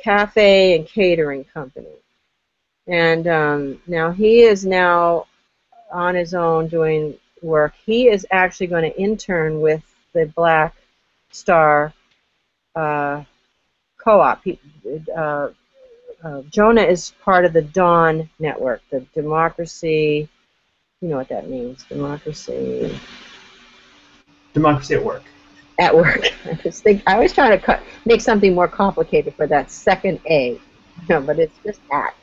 cafe and catering company. And now he is now on his own doing work. He is actually going to intern with the Black Star Co-op. Jonah is part of the DAWN network, the Democracy, you know what that means, Democracy at Work. At Work. I was trying to make something more complicated for that second A, but it's just at.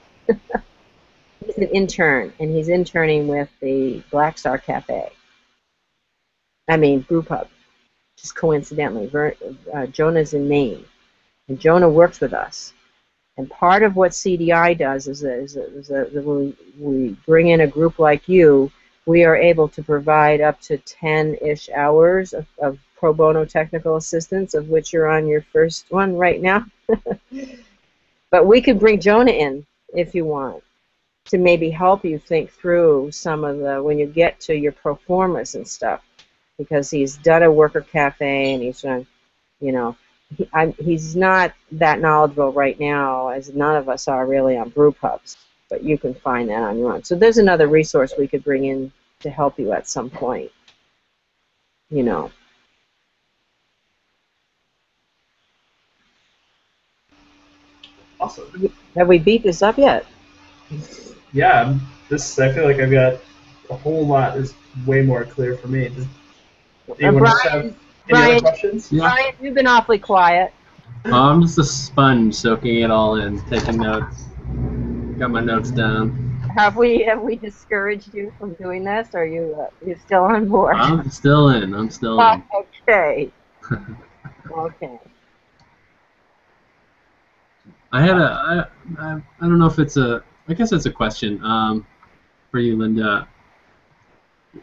He's an intern, and he's interning with the Black Star Cafe. I mean, brew pub. Just coincidentally, Jonah's in Maine, and Jonah works with us. And part of what CDI does is when we bring in a group like you, we are able to provide up to 10-ish hours of pro bono technical assistance, of which you're on your first one right now. But we could bring Jonah in, if you want, to maybe help you think through some of the, when you get to your pro formas and stuff, because he's done a worker cafe and he's done, you know, he's not that knowledgeable right now, as none of us are really on brew pubs, but you can find that on your own. So there's another resource we could bring in to help you at some point, you know. Awesome. Have we beat this up yet? Yeah, I feel like I've got a whole lot is way more clear for me. Does anyone else have any other questions? Yeah. Brian, you've been awfully quiet. I'm just a sponge soaking it all in, taking notes. Got my notes down. Have we discouraged you from doing this, or you're still on board? I'm still in. I'm still in. Okay. Okay. I had I don't know if it's I guess it's a question for you, Lynda.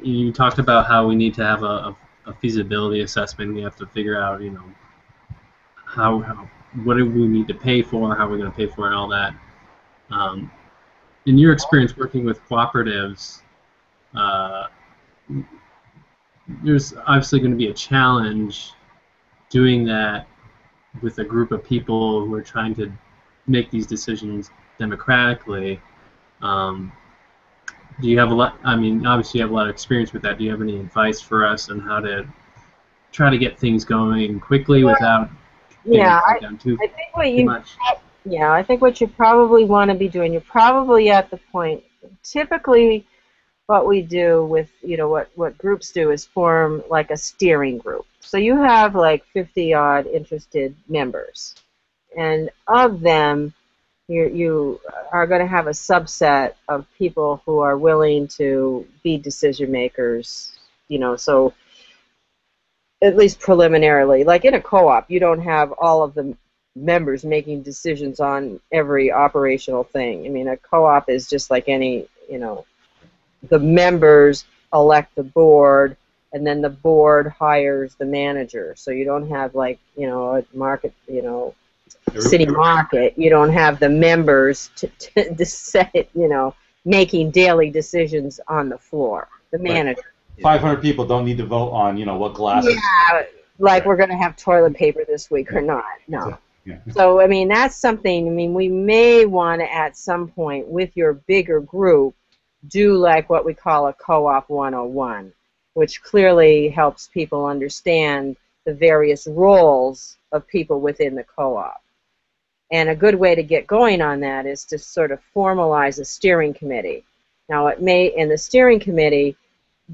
You talked about how we need to have a feasibility assessment. We have to figure out, you know, how what do we need to pay for, how we're going to pay for it, and all that. In your experience working with cooperatives, there's obviously going to be a challenge doing that with a group of people who are trying to make these decisions democratically. Do you have a lot? I mean, obviously you have a lot of experience with that. Do you have any advice for us on how to try to get things going quickly without Yeah, Can't down too I think what you much. yeah, I think what you probably want to be doing, you're probably at the point. Typically, what we do with, what groups do is form like a steering group. So you have like 50 odd interested members, and of them, you are going to have a subset of people who are willing to be decision makers. So at least preliminarily, like in a co-op, you don't have all of the members making decisions on every operational thing. I mean, a co-op is just like any, the members elect the board, and then the board hires the manager. So you don't have like, a market, city market. You don't have the members to set, making daily decisions on the floor. The manager. 500 people don't need to vote on, what glasses. Yeah, like we're going to have toilet paper this week or not. No. Yeah. So, I mean, that's something, we may want to, at some point, with your bigger group, do like what we call a co-op 101, which clearly helps people understand the various roles of people within the co-op. And a good way to get going on that is to sort of formalize a steering committee. Now, and the steering committee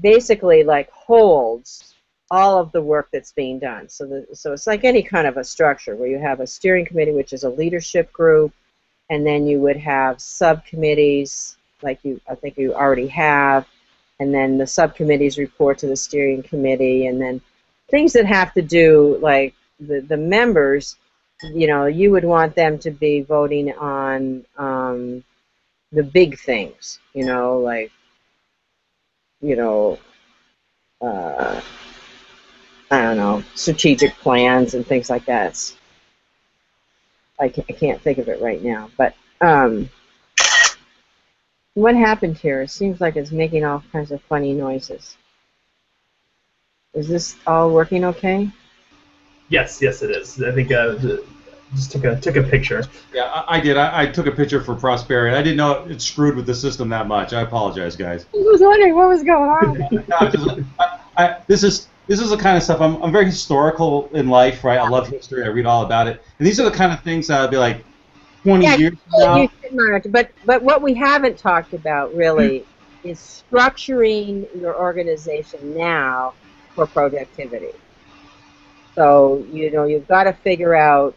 basically like holds all of the work that's being done. So it's like any kind of a structure where you have a steering committee, which is a leadership group, and then you would have subcommittees, like I think you already have, and then the subcommittees report to the steering committee, and then things that have to do, like the members, you would want them to be voting on the big things, like, I don't know, strategic plans and things like that. I can't think of it right now, but what happened here? It seems like it's making all kinds of funny noises. Is this all working okay? Yes, it is. I think just took a picture. Yeah, I did. I took a picture for Prosperity. I didn't know it screwed with the system that much. I apologize, guys. I was wondering what was going on. This is the kind of stuff. I'm very historical in life, right? I love history. I read all about it, and these are the kind of things that I'd be like 20 years from now. You should, Mark, but what we haven't talked about really is structuring your organization now for productivity. So you've got to figure out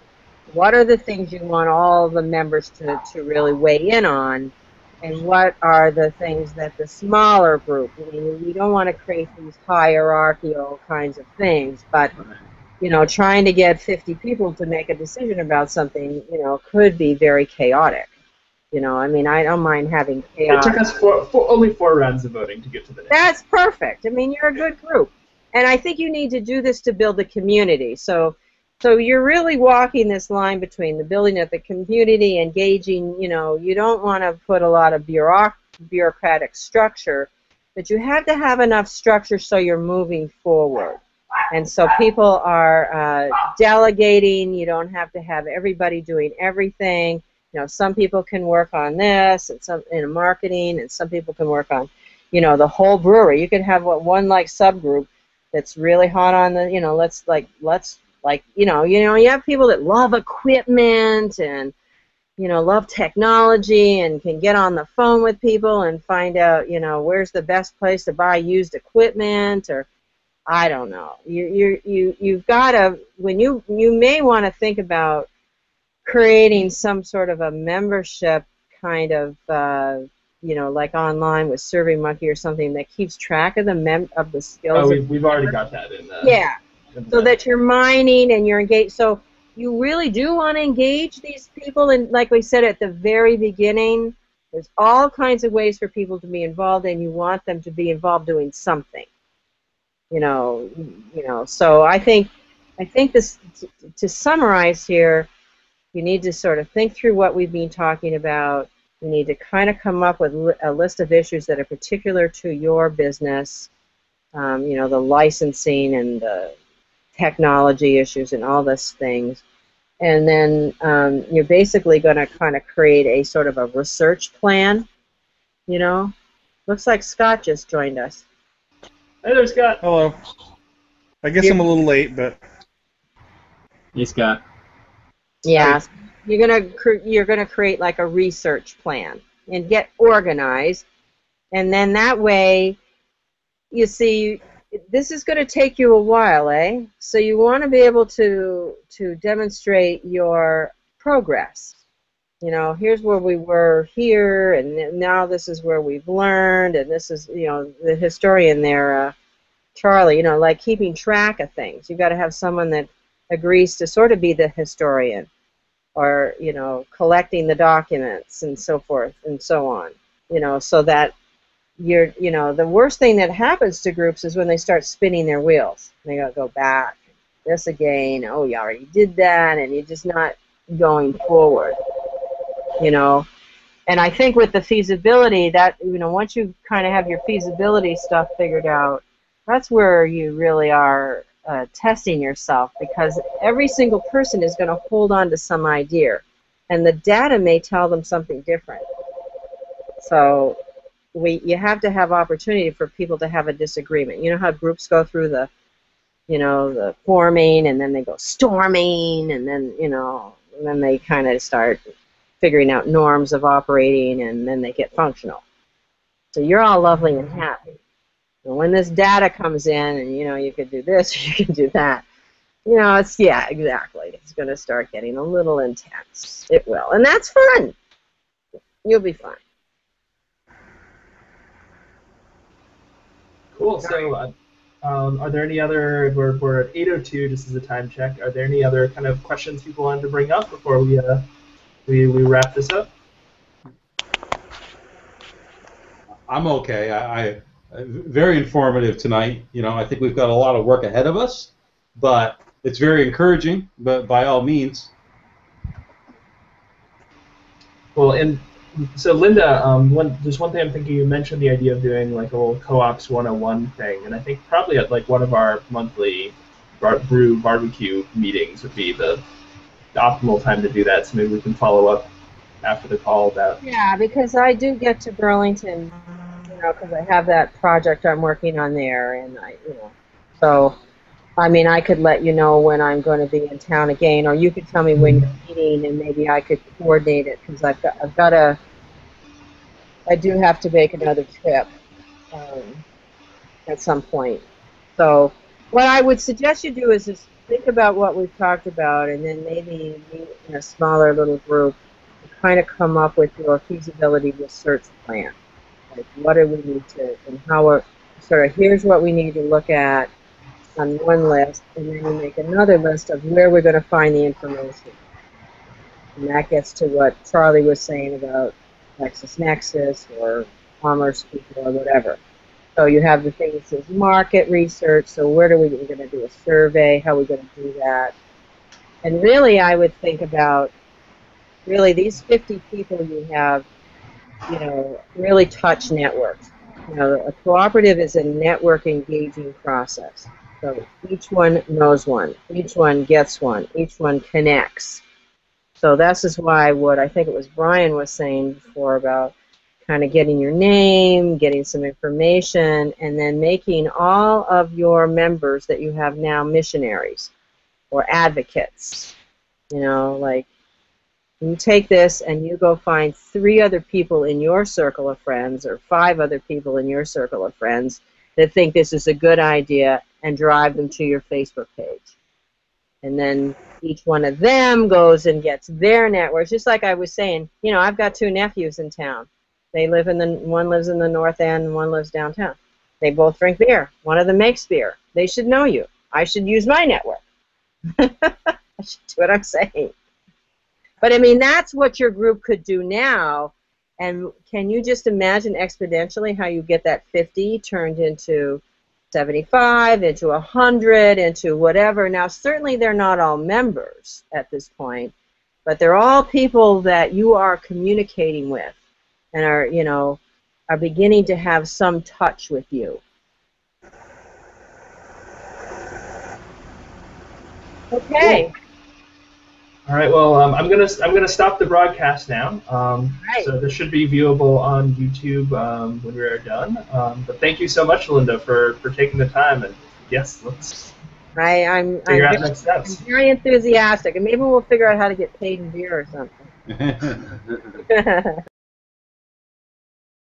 what are the things you want all the members to really weigh in on, and what are the things that the smaller group, we don't want to create these hierarchical kinds of things, but trying to get 50 people to make a decision about something, could be very chaotic. I don't mind having chaos. It took us only 4 rounds of voting to get to the next. That's perfect. You're a good group. And I think you need to do this to build a community. So you're really walking this line between the building of the community, engaging, you don't want to put a lot of bureaucratic structure, but you have to have enough structure so you're moving forward. And so people are delegating. You don't have to have everybody doing everything. Some people can work on this, and some in marketing, and some people can work on, the whole brewery. You can have one like subgroup that's really hot on the, you have people that love equipment and, love technology and can get on the phone with people and find out, where's the best place to buy used equipment, or I don't know. You've got to, you may want to think about creating some sort of a membership kind of, like online with SurveyMonkey or something that keeps track of the skills. Oh, we've already got that in there. Yeah, so that you're mining and you're engaged. So you really do want to engage these people, and like we said at the very beginning, there's all kinds of ways for people to be involved, and you want them to be involved doing something. So I think this, to summarize here, you need to sort of think through what we've been talking about. You need to kind of come up with a list of issues that are particular to your business, the licensing and the technology issues and all those things. And then you're basically going to kind of create a sort of a research plan. Looks like Scott just joined us. Hey there, Scott. Hello. I guess I'm a little late, but... Hey, Scott. Yeah, you're gonna create like a research plan and get organized, and then that way, you see, this is going to take you a while, eh? So you want to be able to demonstrate your progress. You know, here's where we were here, and now this is where we've learned, and this is, you know, the historian there, Charlie, you know, like keeping track of things. You've got to have someone that agrees to sort of be the historian, or, you know, collecting the documents and so forth and so on, you know, so that you know, the worst thing that happens to groups is when they start spinning their wheels. They gotta go back, this again, oh, you already did that, and you're just not going forward, you know. And I think with the feasibility, that, you know, once you kind of have your feasibility stuff figured out, that's where you really are testing yourself, because every single person is going to hold on to some idea, and the data may tell them something different. So you have to have opportunity for people to have a disagreement. You know how groups go through the, you know, the forming, and then they go storming, and then, you know, and then they kind of start figuring out norms of operating, and then they get functional. So you're all lovely and happy. And when this data comes in, and, you know, you could do this, or you can do that, you know, it's, yeah, exactly. It's going to start getting a little intense. It will. And that's fun. You'll be fine. Cool. So, are there any other? We're at 8:02. Just as a time check. Are there any other kind of questions people wanted to bring up before we wrap this up? I'm okay. I very informative tonight. You know, I think we've got a lot of work ahead of us, but it's very encouraging. But by all means. Well, and so Lynda, just one thing I'm thinking. You mentioned the idea of doing like a little co-ops 101 thing, and I think probably at like one of our monthly brew barbecue meetings would be the optimal time to do that. So maybe we can follow up after the call about. Yeah, because I do get to Burlington, you know, because I have that project I'm working on there, and you know, so I mean, I could let you know when I'm going to be in town again, or you could tell me when you're meeting, and maybe I could coordinate it, because I do have to make another trip at some point. So what I would suggest you do is just think about what we've talked about, and then maybe meet in a smaller little group to kind of come up with your feasibility research plan. Like, what do we need to, and how we're, sort of, here's what we need to look at on one list, and then you make another list of where we're going to find the information. And that gets to what Charlie was saying about LexisNexis or Commerce People or whatever. So you have the thing that says market research, so we're going to do a survey, how are we going to do that? And really, I would think about, really, these 50 people you have, you know, really touch networks. You know, a cooperative is a network engaging process. So each one knows one, each one gets one, each one connects. So this is why what I think it was Brian was saying before about kind of getting your name, getting some information, and then making all of your members that you have now missionaries or advocates. You know, like, you take this and you go find 3 other people in your circle of friends, or 5 other people in your circle of friends that think this is a good idea, and drive them to your Facebook page. And then each one of them goes and gets their networks. Just like I was saying, you know, I've got 2 nephews in town. They live one lives in the North End and one lives downtown. They both drink beer. One of them makes beer. They should know you. I should use my network. I should do what I'm saying. But I mean, that's what your group could do now. And can you just imagine exponentially how you get that 50 turned into 75, into 100, into whatever? Now, certainly they're not all members at this point, but they're all people that you are communicating with and are, you know, are beginning to have some touch with you. Okay. Cool. All right. Well, I'm gonna stop the broadcast now. Right. So this should be viewable on YouTube when we are done. But thank you so much, Lynda, for taking the time. And yes, let's I'm Figure out very, next steps. I'm very enthusiastic, and maybe we'll figure out how to get paid in beer or something.